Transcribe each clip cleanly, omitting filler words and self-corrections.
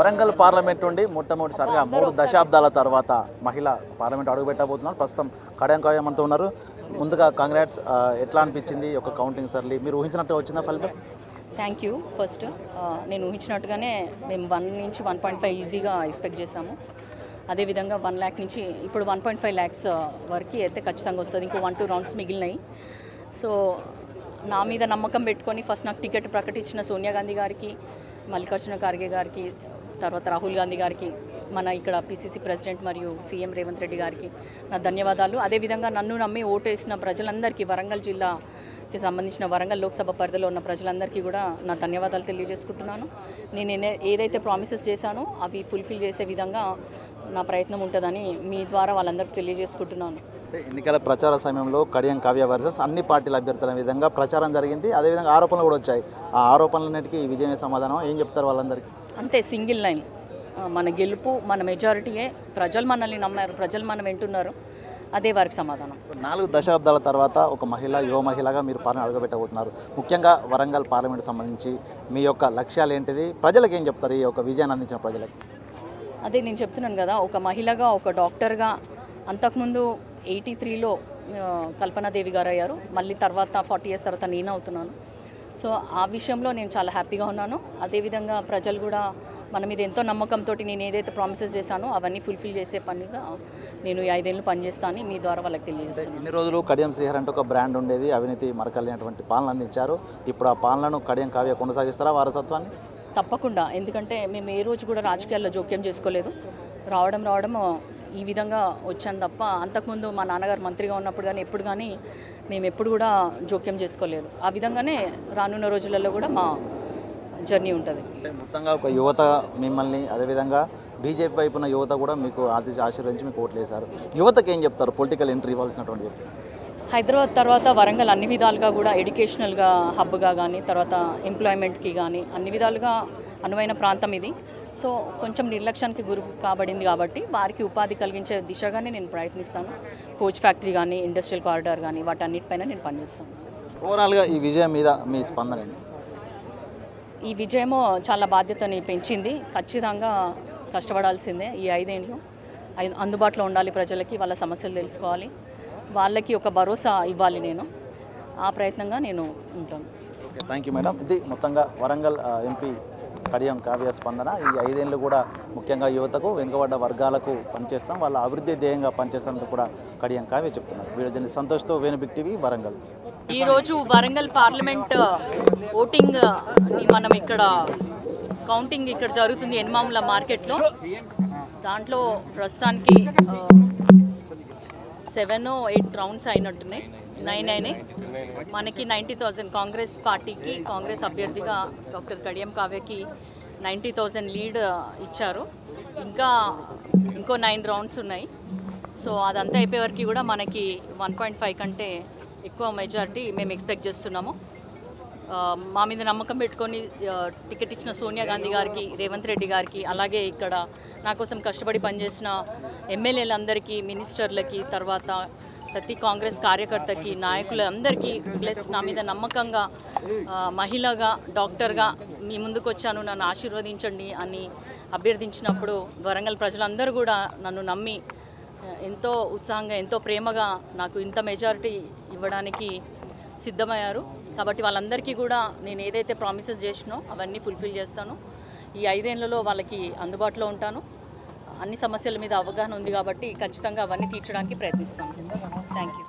Warangal parliament నుండి మొట్టమొదటిసారిగా 3 దశాబ్దాల తర్వాత మహిళ పార్లమెంట్ అడుగుపెట్టబోతున్నారు. ప్రస్తుతం కడియం కావ్య మనతో ఉన్నారు. ముందుగా కాంగ్రాట్స్. ఎట్లా అనిపించింది ఒక కౌంటింగ్ సర్లీ? మీరు ఊహించినట్టు వచ్చిందా ఫలితం? Thank you. ఫస్ట్ నేను ఊహించినట్టుగానే మేము 1 నుంచి 1.5 ఈజీగా ఎక్స్పెక్ట్ చేసాము. అదేవిధంగా 1 lakh నుంచి ఇప్పుడు 1.5 lakhs వరకు అయితే ఖచ్చితంగా వస్తుంది. ఇంకో 1-2 rounds మిగిలినాయి. సో నా మీద నమ్మకం పెట్టుకొని ఫస్ట్ నాకు టికెట్ ప్రకటించిన సోనియా గాంధీ గారికి, మల్లికార్జున ఖార్గే గారికి, తర్వాత రాహుల్ గాంధీ గారికి, మన ఇక్కడ పిసిసి ప్రెసిడెంట్ మరియు సీఎం రేవంత్ రెడ్డి గారికి నా ధన్యవాదాలు. అదేవిధంగా నన్ను నమ్మి ఓటేసిన ప్రజలందరికీ, వరంగల్ జిల్లాకి సంబంధించిన వరంగల్ లోక్సభ పరిధిలో ఉన్న ప్రజలందరికీ కూడా నా ధన్యవాదాలు తెలియజేసుకుంటున్నాను. నేను ఏదైతే ప్రామిసెస్ చేశానో అవి ఫుల్ఫిల్ చేసే విధంగా నా ప్రయత్నం ఉంటుందని మీ ద్వారా వాళ్ళందరికీ తెలియజేసుకుంటున్నాను. ఎన్నికల ప్రచార సమయంలో కడియం కావ్య వర్సెస్ అన్ని పార్టీల అభ్యర్థుల విధంగా ప్రచారం జరిగింది. అదేవిధంగా ఆరోపణలు కూడా వచ్చాయి. ఆ ఆరోపణలన్నిటికీ విజయమే సమాధానం. ఏం చెప్తారు వాళ్ళందరికీ? అంతే, సింగిల్ లైన్. మన గెలుపు, మన మెజారిటీయే. ప్రజలు మనల్ని నమ్మారు, ప్రజలు మనం వింటున్నారు. అదే వారికి సమాధానం. 4 దశాబ్దాల తర్వాత ఒక యువ మహిళగా మీరు పాలన అడుగుపెట్టబోతున్నారు. ముఖ్యంగా వరంగల్ పార్లమెంట్ సంబంధించి మీ యొక్క లక్ష్యాలు ఏంటిది? ప్రజలకు ఏం చెప్తారు ఈ యొక్క విజయాన్ని అందించిన ప్రజలకు? అదే నేను చెప్తున్నాను కదా, ఒక మహిళగా, ఒక డాక్టర్గా. అంతకుముందు 83లో కల్పనాదేవి గారు అయ్యారు. మళ్ళీ తర్వాత 40 years తర్వాత నేను అవుతున్నాను. సో ఆ విషయంలో నేను చాలా హ్యాపీగా ఉన్నాను. అదేవిధంగా ప్రజలు కూడా మన మీద ఎంతో నమ్మకంతో నేను ఏదైతే ప్రామిసెస్ చేశానో అవన్నీ ఫుల్ఫిల్ చేసే పనిగా నేను 5 ఏళ్ళు పనిచేస్తాను. మీ ద్వారా వాళ్ళకి తెలియజేస్తాను. ఇన్ని రోజులు కడియం శ్రీహరి అంటే ఒక బ్రాండ్ ఉండేది, అవినీతి మరకలేనటువంటి పాలన అందించారు. ఇప్పుడు ఆ పాలనను కడియం కావ్య కొనసాగిస్తారా వారసత్వాన్ని? తప్పకుండా. ఎందుకంటే మేము ఏ రోజు కూడా రాజకీయాల్లో జోక్యం చేసుకోలేదు. రావడం ఈ విధంగా వచ్చాను తప్ప అంతకుముందు మా నాన్నగారు మంత్రిగా ఉన్నప్పుడు కానీ ఎప్పుడు కానీ మేము ఎప్పుడు కూడా జోక్యం చేసుకోలేదు. ఆ విధంగానే రానున్న రోజులలో కూడా మా జర్నీ ఉంటుంది. మొత్తంగా ఒక యువత మిమ్మల్ని, అదేవిధంగా బీజేపీ వైపున యువత కూడా మీకు ఆశీర్వదించి మీకు ఓట్లు వేశారు. యువతకి ఏం చెప్తారు పొలిటికల్ ఎంట్రీ ఇవ్వాల్సినటువంటి? హైదరాబాద్ తర్వాత వరంగల్ అన్ని విధాలుగా కూడా ఎడ్యుకేషనల్గా హబ్గా కానీ, తర్వాత ఎంప్లాయ్మెంట్కి కానీ అన్ని విధాలుగా అనువైన ప్రాంతం ఇది. సో కొంచెం నిర్లక్ష్యానికి గురి కాబడింది కాబట్టి వారికి ఉపాధి కలిగించే దిశగానే నేను ప్రయత్నిస్తాను. కోచ్ ఫ్యాక్టరీ కానీ, ఇండస్ట్రియల్ కారిడార్ కానీ వాటన్నిటిపైన నేను పనిచేస్తాను. ఓవరాల్గా ఈ విజయం మీద మీ స్పందన ఏంటి? ఈ విజయము చాలా బాధ్యతని పెంచింది. ఖచ్చితంగా కష్టపడాల్సిందే. ఈ 5 ఏళ్ళు అందుబాటులో ఉండాలి ప్రజలకి, వాళ్ళ సమస్యలు తెలుసుకోవాలి, వాళ్ళకి ఒక భరోసా ఇవ్వాలి. నేను ఆ ప్రయత్నంగా నేను ఉంటాను. Okay, thank you madam. ఇది మొత్తంగా వరంగల్ ఎంపీ కడియం కావ్య స్పందన. ఈ 5 ఏళ్ళు కూడా ముఖ్యంగా యువతకు, వెనుకబడ్డ వర్గాలకు పనిచేస్తాం, వాళ్ళ అభివృద్ధి ధ్యేయంగా పనిచేస్తామని కూడా కడియం కావ్య చెప్తున్నారు. వీడియో జర్నలిస్ట్ సంతోష్తో వేణు బిగ్ టీవీ, వరంగల్. ఈరోజు వరంగల్ పార్లమెంట్ ఓటింగ్ మనం ఇక్కడ కౌంటింగ్ ఇక్కడ జరుగుతుంది ఎన్మాముల మార్కెట్లో. దాంట్లో ప్రస్తుతానికి 7 or 8 rounds అయినట్టున్నాయి, 9 అయినాయి. మనకి 90,000 కాంగ్రెస్ పార్టీకి, కాంగ్రెస్ అభ్యర్థిగా డాక్టర్ కడియం కావ్యకి 90,000 లీడ్ ఇచ్చారు. ఇంకో 9 rounds ఉన్నాయి. సో అదంతా అయిపోయే వరకు కూడా మనకి 1.5 కంటే ఎక్కువ మెజారిటీ మేము ఎక్స్పెక్ట్ చేస్తున్నాము. మా మీద నమ్మకం పెట్టుకొని టికెట్ ఇచ్చిన సోనియా గాంధీ గారికి, రేవంత్ రెడ్డి గారికి, అలాగే ఇక్కడ నా కోసం కష్టపడి పనిచేసిన ఎమ్మెల్యేలందరికీ, మినిస్టర్లకి, తర్వాత ప్రతి కాంగ్రెస్ కార్యకర్తకి, నాయకులందరికీ, ప్లస్ నా మీద నమ్మకంగా మహిళగా, డాక్టర్గా మీ ముందుకు వచ్చాను, నన్ను ఆశీర్వదించండి అని అభ్యర్థించినప్పుడు వరంగల్ ప్రజలందరూ కూడా నన్ను నమ్మి ఎంతో ఉత్సాహంగా, ఎంతో ప్రేమగా నాకు ఇంత మెజారిటీ ఇవ్వడానికి సిద్ధమయ్యారు. కాబట్టి వాళ్ళందరికీ కూడా నేను ఏదైతే ప్రామిసెస్ చేసినో అవన్నీ ఫుల్ఫిల్ చేస్తాను. ఈ 5 ఏళ్లలో వాళ్ళకి అందుబాటులో ఉంటాను. అన్ని సమస్యల మీద అవగాహన ఉంది కాబట్టి ఖచ్చితంగా అవన్నీ తీర్చడానికి ప్రయత్నిస్తాను. Thank you.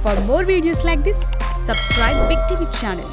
For more videos like this, subscribe Big TV channel.